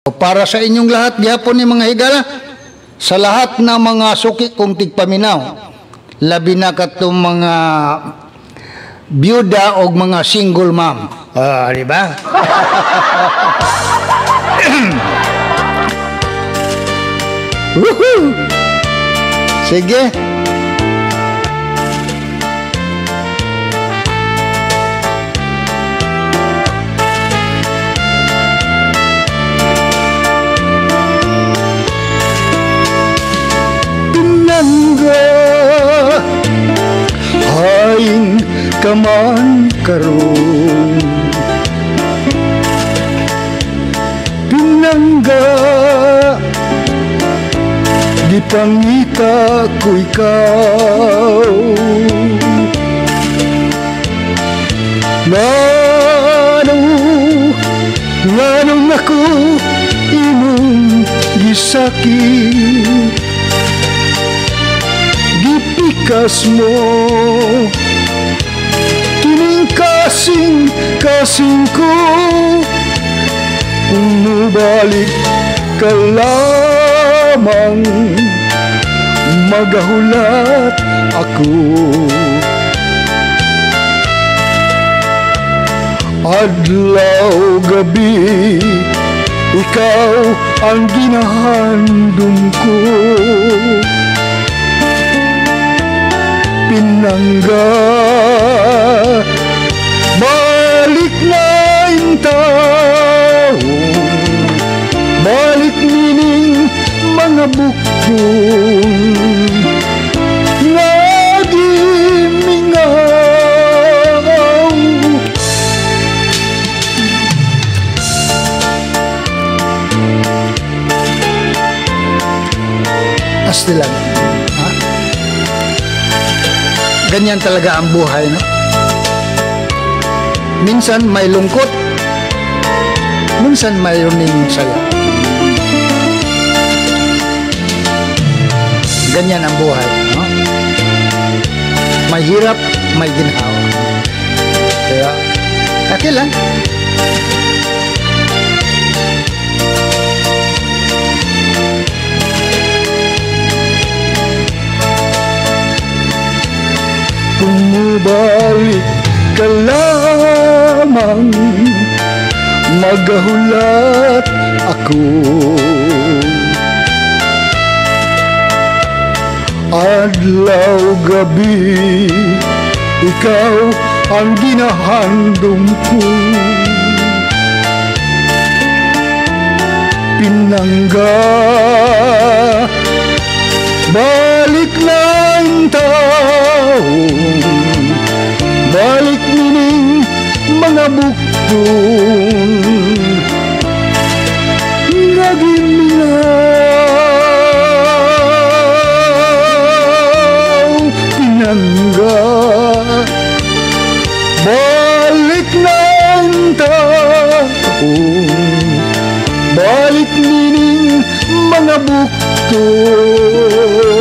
Para sa inyong lahat, gihapon ni mga higala, sa lahat ng mga suki kong tigpaminaw, labi na katong mga byuda o mga single mom. Di ba? Woohoo! Sige. Hain kaman karon pinangga di pangita ko ikaw nganong ako imong gisakit gipikas mo kining kasing ko kung mubalik ka lamang magahulat ako adlaw gabi ikaw ang ginahandom ko pinangga balik na intaw balik nining mga bukong nagimingaw asti lang. Ganyan talaga ang buhay, no? Minsan may lungkot, minsan mayroong saya. Ganyan ang buhay, no? May hirap, may ginhawa. Kaya, okay lang. Bumabalik ka lamang magahulat ako adlaw gabi ikaw ang ginahandom ko pinangga balik na balik nining mga buktong nagiminaw pinangga balik na balik nining mga buktong